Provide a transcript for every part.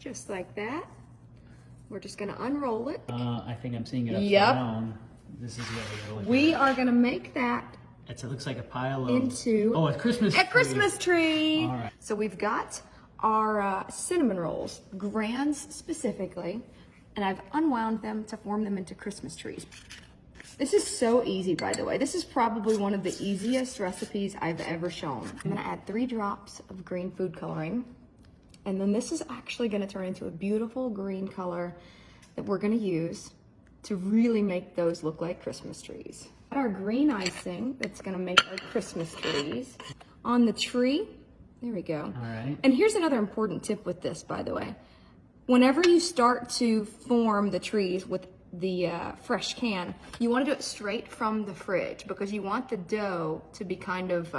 just like that. We're just gonna unroll it. I think I'm seeing it upside Yep. down. This is what we gotta look We at. are gonna make that It looks like a pile of... into Oh, a Christmas tree. a Christmas tree. All right. So we've got our cinnamon rolls, grands specifically, and I've unwound them to form them into Christmas trees. This is so easy, by the way. This is probably one of the easiest recipes I've ever shown. I'm gonna add 3 drops of green food coloring, and then this is actually gonna turn into a beautiful green color that we're gonna use to really make those look like Christmas trees. Our green icing that's gonna make our Christmas trees. On the tree, there we go. All right. And here's another important tip with this, by the way. Whenever you start to form the trees with the fresh can, you wanna do it straight from the fridge because you want the dough to be kind of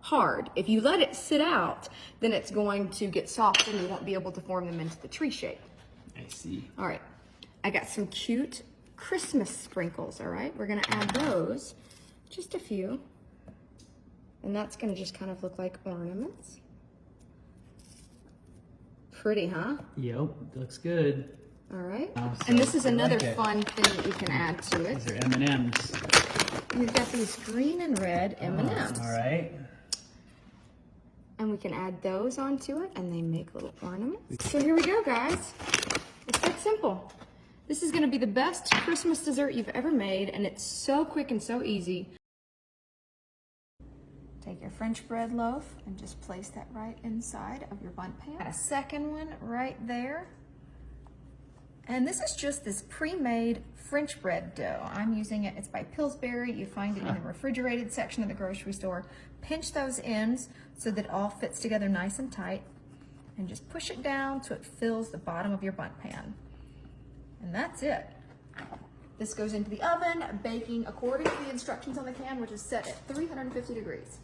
hard. If you let it sit out, then it's going to get soft and you won't be able to form them into the tree shape. I see. All right, I got some cute Christmas sprinkles, all right? We're gonna add those, just a few. And that's gonna just kind of look like ornaments. Pretty, huh? Yep, looks good. All right. Awesome. And this is I another like it. fun thing that you can add to These it. are M&Ms. We've got these green and red M&Ms. All right. And we can add those onto it and they make little ornaments. So here we go, guys. It's that simple. This is gonna be the best Christmas dessert you've ever made, and it's so quick and so easy. Take your French bread loaf and just place that right inside of your bundt pan. Add a second one right there. And this is just this pre-made French bread dough. I'm using it, it's by Pillsbury. You find it in the refrigerated section of the grocery store. Pinch those ends so that it all fits together nice and tight. And just push it down so it fills the bottom of your bundt pan. And that's it. This goes into the oven, baking according to the instructions on the can, which is set at 350 degrees.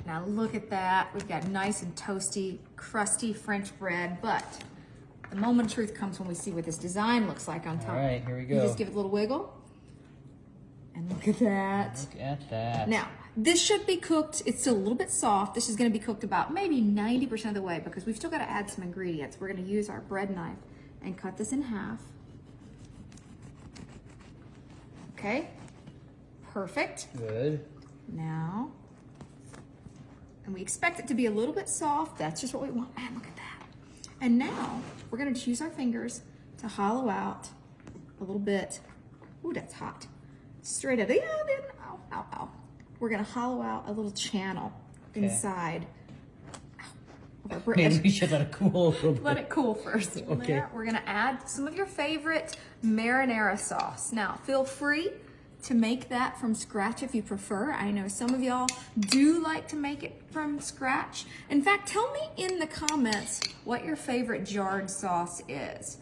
Now look at that. We've got nice and toasty, crusty French bread, but the moment of truth comes when we see what this design looks like on top. All right, here we go. You just give it a little wiggle. And look at that. Look at that. Now, this should be cooked. It's still a little bit soft. This is gonna be cooked about maybe 90% of the way because we've still gotta add some ingredients. We're gonna use our bread knife and cut this in half. Okay, perfect. Good. Now, and we expect it to be a little bit soft. That's just what we want. Man, look at that. And now, we're gonna just use our fingers to hollow out a little bit. Ooh, that's hot. Straight out of the oven. Ow, ow, ow. We're gonna hollow out a little channel inside of our bread. Maybe we should let it cool a little bit. Let it cool first. Okay. There, we're gonna add some of your favorite marinara sauce. Now, feel free to make that from scratch if you prefer. I know some of y'all do like to make it from scratch. In fact, tell me in the comments what your favorite jarred sauce is.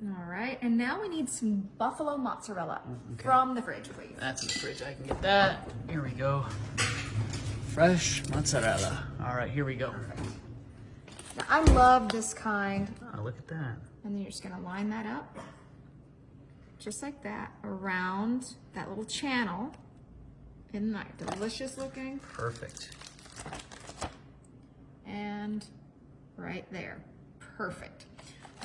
All right, and now we need some buffalo mozzarella from the fridge, please. That's in the fridge. I can get that. Here we go. Fresh mozzarella. All right, here we go. Now, I love this kind. Oh, look at that. And then you're just gonna line that up, just like that, around that little channel. Isn't that delicious looking? Perfect. And right there, perfect.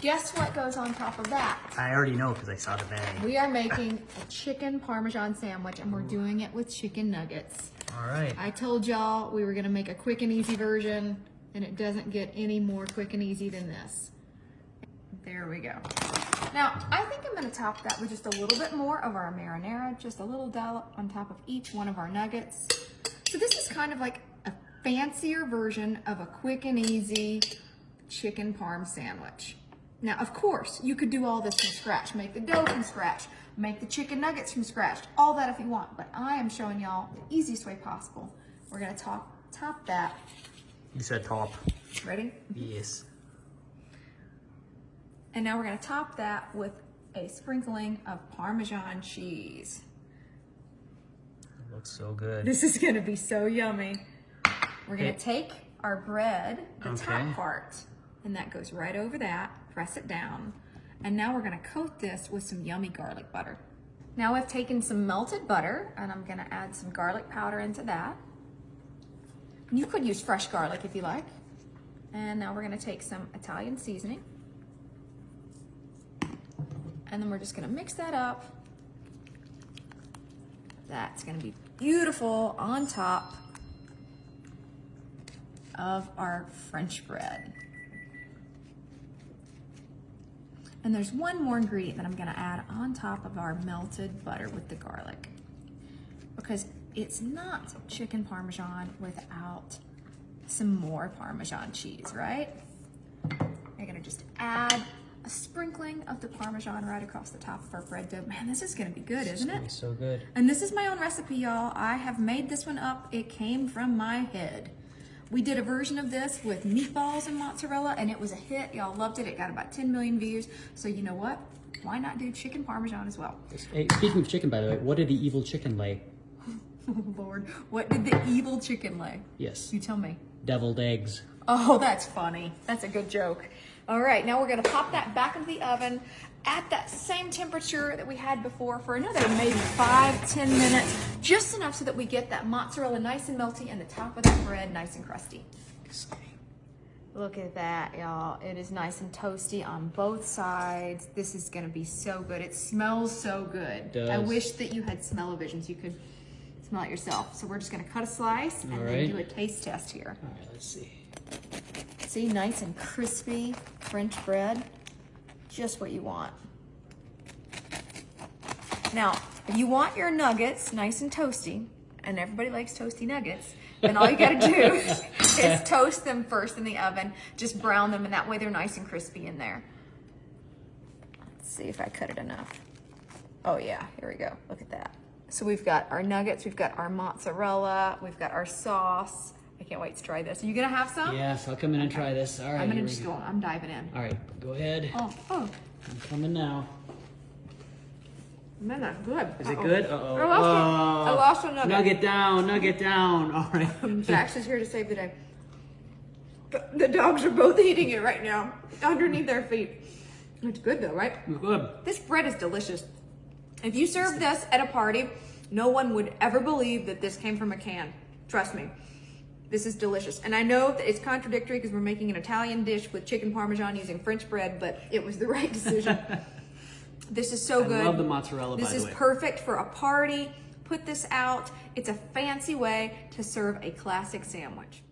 Guess what goes on top of that? I already know because I saw the bag. We are making a chicken Parmesan sandwich and we're doing it with chicken nuggets. All right. I told y'all we were gonna make a quick and easy version and it doesn't get any more quick and easy than this. There we go. Now, I think I'm gonna top that with just a little bit more of our marinara, just a little dollop on top of each one of our nuggets. So this is kind of like a fancier version of a quick and easy chicken parm sandwich. Now, of course, you could do all this from scratch. Make the dough from scratch. Make the chicken nuggets from scratch. All that if you want, but I am showing y'all the easiest way possible. We're gonna top that. You said top. Ready? Yes. And now we're gonna top that with a sprinkling of Parmesan cheese. It looks so good. This is gonna be so yummy. We're gonna take our bread, the Okay. top part, and that goes right over that, press it down. And now we're gonna coat this with some yummy garlic butter. Now I've taken some melted butter and I'm gonna add some garlic powder into that. You could use fresh garlic if you like. And now we're gonna take some Italian seasoning. And then we're just gonna mix that up. That's gonna be beautiful on top of our French bread. And there's one more ingredient that I'm gonna add on top of our melted butter with the garlic, because it's not chicken Parmesan without some more Parmesan cheese, right? We're gonna just add a sprinkling of the Parmesan right across the top of our bread dough. Man, this is gonna be good, isn't it? It's so good. And this is my own recipe, y'all. I have made this one up. It came from my head. We did a version of this with meatballs and mozzarella, and it was a hit. Y'all loved it. It got about 10 million views. So you know what? Why not do chicken Parmesan as well? Hey, speaking of chicken, by the way, what did the evil chicken lay? Oh, Lord. What did the evil chicken lay? Yes. You tell me. Deviled eggs. Oh, that's funny. That's a good joke. All right, now we're gonna pop that back into the oven at that same temperature that we had before for another maybe 5-10 minutes, just enough so that we get that mozzarella nice and melty and the top of that bread nice and crusty. Look at that, y'all. It is nice and toasty on both sides. This is gonna be so good. It smells so good. It does. I wish that you had smell-o-vision so you could smell it yourself. So we're just gonna cut a slice and All then right. do a taste test here. All right, let's see. See, nice and crispy French bread. Just what you want. Now, if you want your nuggets nice and toasty, and everybody likes toasty nuggets, then all you gotta do is toast them first in the oven. Just brown them, and that way they're nice and crispy in there. Let's see if I cut it enough. Oh yeah, here we go. Look at that. So we've got our nuggets, we've got our mozzarella, we've got our sauce. I can't wait to try this. Are you gonna have some? Yes, I'll come in and try this. All right. I'm gonna here we just go. go. I'm diving in. All right, go ahead. Oh, I'm coming now. man, that's good. Is it good? Uh-oh. I lost a nugget. Nugget down, nugget down. All right. Jax is here to save the day. The dogs are both eating it right now, underneath their feet. It's good though, right? It's good. This bread is delicious. If you serve this at a party, no one would ever believe that this came from a can. Trust me. This is delicious. And I know that it's contradictory because we're making an Italian dish with chicken Parmesan using French bread, but it was the right decision. This is so good. I love the mozzarella, This by the is way. perfect for a party. Put this out. It's a fancy way to serve a classic sandwich.